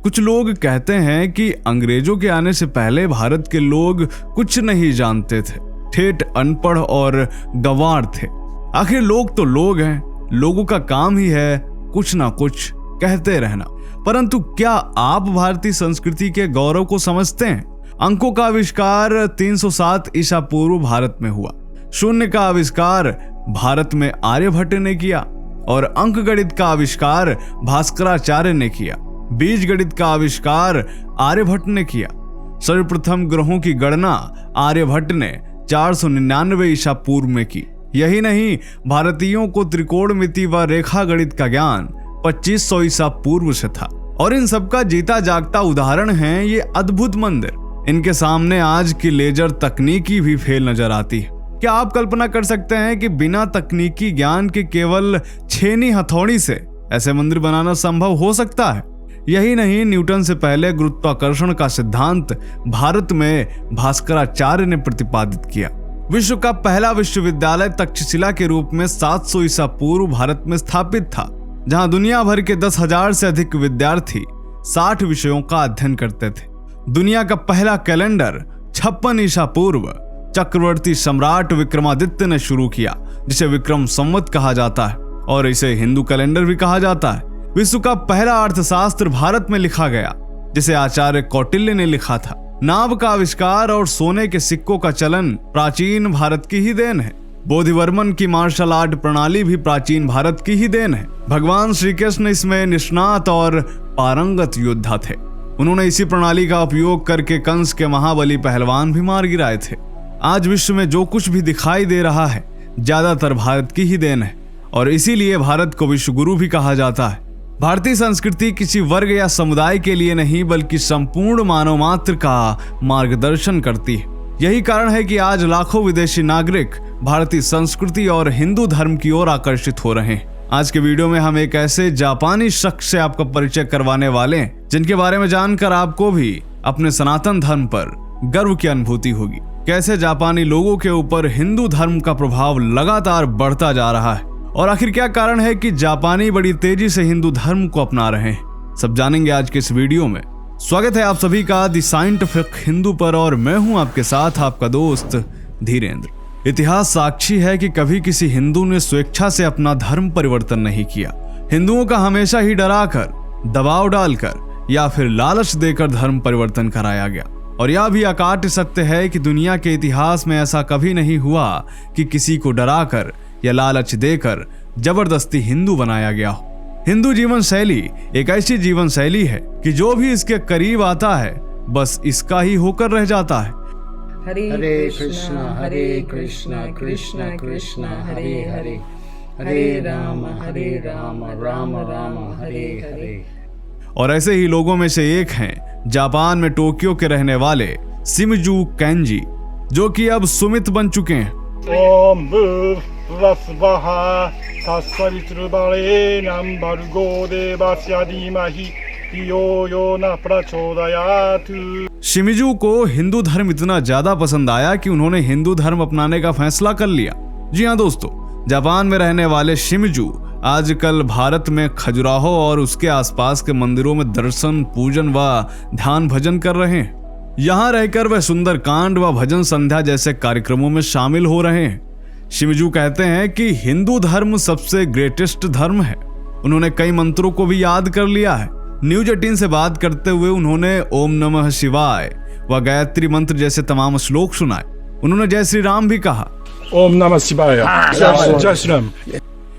कुछ लोग कहते हैं कि अंग्रेजों के आने से पहले भारत के लोग कुछ नहीं जानते थे, ठेठ अनपढ़ और गंवार थे। आखिर लोग तो लोग हैं, लोगों का काम ही है कुछ ना कुछ कहते रहना। परंतु क्या आप भारतीय संस्कृति के गौरव को समझते हैं? अंकों का आविष्कार 307 ईसा पूर्व भारत में हुआ। शून्य का आविष्कार भारत में आर्यभट्ट ने किया और अंक गणित का आविष्कार भास्कराचार्य ने किया। बीज गणित का आविष्कार आर्यभट्ट ने किया। सर्वप्रथम ग्रहों की गणना आर्यभट्ट ने 499 ईसा पूर्व में की। यही नहीं, भारतीयों को त्रिकोणमिति व रेखा गणित का ज्ञान 2500 ईसा पूर्व से था। और इन सबका जीता जागता उदाहरण है ये अद्भुत मंदिर। इनके सामने आज की लेजर तकनीकी भी फेल नजर आती है। क्या आप कल्पना कर सकते हैं कि बिना तकनीकी ज्ञान के केवल छेनी हथौड़ी से ऐसे मंदिर बनाना संभव हो सकता है? यही नहीं, न्यूटन से पहले गुरुत्वाकर्षण का सिद्धांत भारत में भास्कराचार्य ने प्रतिपादित किया। विश्व का पहला विश्वविद्यालय तक्षशिला के रूप में 700 ईसा पूर्व भारत में स्थापित था, जहां दुनिया भर के 10,000 से अधिक विद्यार्थी 60 विषयों का अध्ययन करते थे। दुनिया का पहला कैलेंडर 56 ईसा पूर्व चक्रवर्ती सम्राट विक्रमादित्य ने शुरू किया, जिसे विक्रम संवत कहा जाता है और इसे हिंदू कैलेंडर भी कहा जाता है। विश्व का पहला अर्थशास्त्र भारत में लिखा गया, जिसे आचार्य कौटिल्य ने लिखा था। नाव का आविष्कार और सोने के सिक्कों का चलन प्राचीन भारत की ही देन है। बोधिवर्मन की मार्शल आर्ट प्रणाली भी प्राचीन भारत की ही देन है। भगवान श्री कृष्ण इसमें निष्णात और पारंगत योद्धा थे। उन्होंने इसी प्रणाली का उपयोग करके कंस के महाबली पहलवान भी मार गिराए थे। आज विश्व में जो कुछ भी दिखाई दे रहा है ज्यादातर भारत की ही देन है और इसीलिए भारत को विश्व गुरु भी कहा जाता है। भारतीय संस्कृति किसी वर्ग या समुदाय के लिए नहीं बल्कि संपूर्ण मानव मात्र का मार्गदर्शन करती है। यही कारण है कि आज लाखों विदेशी नागरिक भारतीय संस्कृति और हिंदू धर्म की ओर आकर्षित हो रहे हैं। आज के वीडियो में हम एक ऐसे जापानी शख्स से आपका परिचय करवाने वाले हैं जिनके बारे में जानकर आपको भी अपने सनातन धर्म पर गर्व की अनुभूति होगी। कैसे जापानी लोगों के ऊपर हिंदू धर्म का प्रभाव लगातार बढ़ता जा रहा है और आखिर क्या कारण है कि जापानी बड़ी तेजी से हिंदू धर्म को अपना रहे हैं, सब जानेंगे आज के इस वीडियो में। स्वागत है आप सभी का द साइंटिफिक हिंदू पर और मैं हूं आपके साथ आपका दोस्त धीरेन्द्र। इतिहास साक्षी है कि कभी किसी हिंदू ने स्वेच्छा से अपना धर्म परिवर्तन नहीं किया। हिंदुओं का हमेशा ही डराकर, दबाव डालकर या फिर लालच देकर धर्म परिवर्तन कराया गया। और यह भी अकाट्य सत्य है कि दुनिया के इतिहास में ऐसा कभी नहीं हुआ कि किसी को डराकर या लालच देकर जबरदस्ती हिंदू बनाया गया हो। हिंदू जीवन शैली एक ऐसी जीवन शैली है कि जो भी इसके करीब आता है बस इसका ही होकर रह जाता है। हरे कृष्णा कृष्ण कृष्ण हरे हरे, हरे राम राम राम हरे हरे। और ऐसे ही लोगों में से एक हैं जापान में टोक्यो के रहने वाले शिमिजू कैंजी, जो कि अब सुमित बन चुके हैं। ओम भूर्भुवस्सुवः तत्सवितुर्वरेण्यं भर्गो देवस्य धीमहि धियो यो न प्रचोदयात्। शिमिजू को हिंदू धर्म इतना ज्यादा पसंद आया कि उन्होंने हिंदू धर्म अपनाने का फैसला कर लिया। जी हाँ दोस्तों, जापान में रहने वाले शिमिजू आजकल भारत में खजुराहो और उसके आसपास के मंदिरों में दर्शन, पूजन व ध्यान भजन कर रहे हैं। यहाँ रहकर वह सुंदर कांड व भजन संध्या जैसे कार्यक्रमों में शामिल हो रहे हैं। शिमिजू कहते हैं कि हिंदू धर्म सबसे ग्रेटेस्ट धर्म है। उन्होंने कई मंत्रों को भी याद कर लिया है। न्यूज 18 से बात करते हुए उन्होंने ओम नमः शिवाय व गायत्री मंत्र जैसे तमाम श्लोक सुनाए। उन्होंने जय श्री राम भी कहा। ओम नमः शिवाय, जय श्री राम।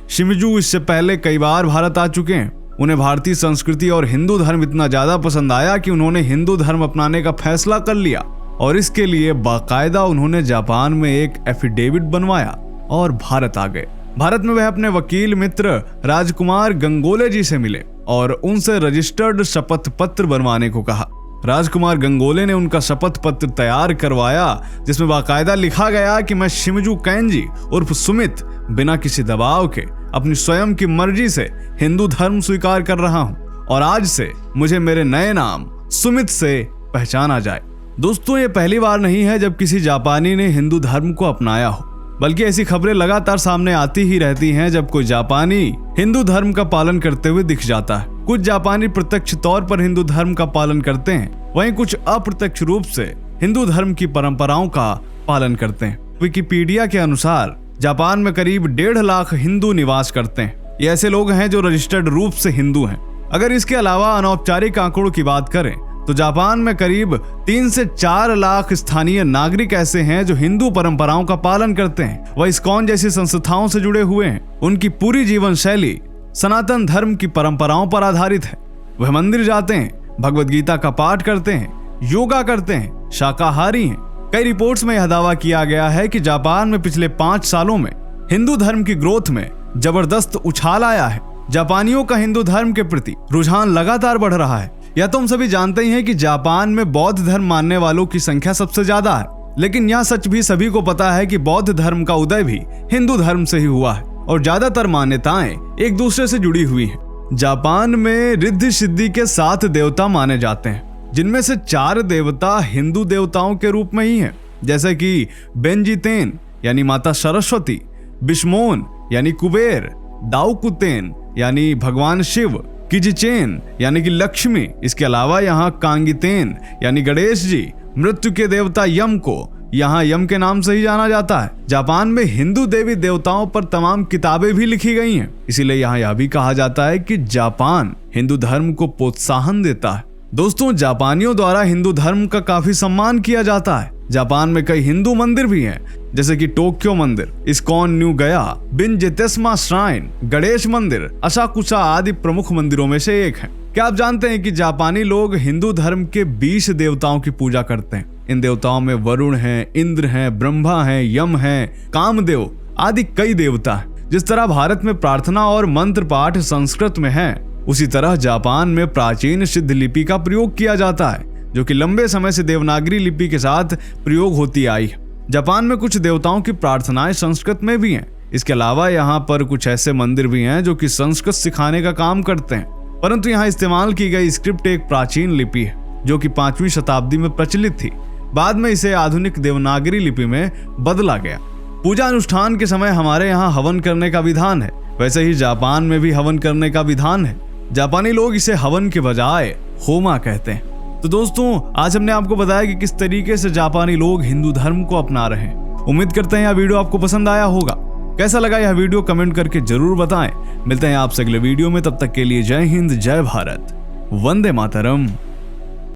शिमिजू इससे पहले कई बार भारत आ चुके हैं। उन्हें भारतीय संस्कृति और हिंदू धर्म इतना ज्यादा पसंद आया कि उन्होंने हिंदू धर्म अपनाने का फैसला कर लिया और इसके लिए बाकायदा उन्होंने जापान में एक एफिडेविट बनवाया और भारत आ गए। भारत में वह अपने वकील मित्र राजकुमार गंगोले जी से मिले और उनसे रजिस्टर्ड शपथ पत्र बनवाने को कहा। राजकुमार गंगोले ने उनका शपथ पत्र तैयार करवाया, जिसमें बाकायदा लिखा गया कि मैं शिमिजू कैंजी उर्फ सुमित बिना किसी दबाव के अपनी स्वयं की मर्जी से हिंदू धर्म स्वीकार कर रहा हूं और आज से मुझे मेरे नए नाम सुमित से पहचाना जाए। दोस्तों, ये पहली बार नहीं है जब किसी जापानी ने हिंदू धर्म को अपनाया हो, बल्कि ऐसी खबरें लगातार सामने आती ही रहती हैं जब कोई जापानी हिंदू धर्म का पालन करते हुए दिख जाता है। कुछ जापानी प्रत्यक्ष तौर पर हिंदू धर्म का पालन करते हैं, वहीं कुछ अप्रत्यक्ष रूप से हिंदू धर्म की परंपराओं का पालन करते हैं। विकिपीडिया के अनुसार जापान में करीब 1.5 लाख हिंदू निवास करते हैं। ये ऐसे लोग हैं जो रजिस्टर्ड रूप से हिंदू हैं। अगर इसके अलावा अनौपचारिक आंकड़ों की बात करें तो जापान में करीब 3 से 4 लाख स्थानीय नागरिक ऐसे हैं जो हिंदू परंपराओं का पालन करते हैं। वह इस्कॉन जैसी संस्थाओं से जुड़े हुए हैं। उनकी पूरी जीवन शैली सनातन धर्म की परंपराओं पर आधारित है। वह मंदिर जाते हैं, भगवद गीता का पाठ करते हैं, योगा करते हैं, शाकाहारी हैं। कई रिपोर्ट्स में यह दावा किया गया है कि जापान में पिछले 5 सालों में हिंदू धर्म की ग्रोथ में जबरदस्त उछाल आया है। जापानियों का हिंदू धर्म के प्रति रुझान लगातार बढ़ रहा है। यह तो हम सभी जानते ही हैं कि जापान में बौद्ध धर्म मानने वालों की संख्या सबसे ज्यादा है, लेकिन यह सच भी सभी को पता है कि बौद्ध धर्म का उदय भी हिंदू धर्म से ही हुआ है और ज्यादातर मान्यताएं एक दूसरे से जुड़ी हुई हैं। जापान में रिद्धि सिद्धि के 7 देवता माने जाते हैं, जिनमें से 4 देवता हिंदू देवताओं के रूप में ही हैं, जैसे कि बेंजितेन यानी माता सरस्वती, बिश्मोन यानी कुबेर, दाउकुतेन यानी भगवान शिव, किजिचेन यानी कि लक्ष्मी। इसके अलावा यहाँ कांगितेन यानी गणेश जी, मृत्यु के देवता यम को यहाँ यम के नाम से ही जाना जाता है। जापान में हिंदू देवी देवताओं पर तमाम किताबें भी लिखी गई हैं, इसीलिए यहाँ यह भी कहा जाता है कि जापान हिंदू धर्म को प्रोत्साहन देता है। दोस्तों, जापानियों द्वारा हिंदू धर्म का काफी सम्मान किया जाता है। जापान में कई हिंदू मंदिर भी हैं, जैसे कि टोक्यो मंदिर, इस्कॉन न्यू गया, बिनजेतेस्मा श्राइन, गणेश मंदिर, असाकुसा आदि प्रमुख मंदिरों में से एक है। क्या आप जानते हैं कि जापानी लोग हिंदू धर्म के 20 देवताओं की पूजा करते हैं? इन देवताओं में वरुण हैं, इंद्र हैं, ब्रह्मा हैं, यम हैं, कामदेव आदि कई देवता हैं। जिस तरह भारत में प्रार्थना और मंत्र पाठ संस्कृत में है, उसी तरह जापान में प्राचीन सिद्ध लिपि का प्रयोग किया जाता है, जो कि लंबे समय से देवनागरी लिपि के साथ प्रयोग होती आई है। जापान में कुछ देवताओं की प्रार्थनाएं संस्कृत में भी हैं। इसके अलावा यहाँ पर कुछ ऐसे मंदिर भी हैं जो कि संस्कृत सिखाने का काम करते हैं, परंतु यहाँ इस्तेमाल की गई स्क्रिप्ट एक प्राचीन लिपि है जो कि 5वीं शताब्दी में प्रचलित थी। बाद में इसे आधुनिक देवनागरी लिपि में बदला गया। पूजा अनुष्ठान के समय हमारे यहाँ हवन करने का विधान है, वैसे ही जापान में भी हवन करने का विधान है। जापानी लोग इसे हवन के बजाय होमा कहते हैं। तो दोस्तों, आज हमने आपको बताया कि किस तरीके से जापानी लोग हिंदू धर्म को अपना रहे हैं। उम्मीद करते हैं यह वीडियो आपको पसंद आया होगा। कैसा लगा यह वीडियो कमेंट करके जरूर बताएं। मिलते हैं आपसे अगले वीडियो में, तब तक के लिए जय हिंद, जय भारत, वंदे मातरम।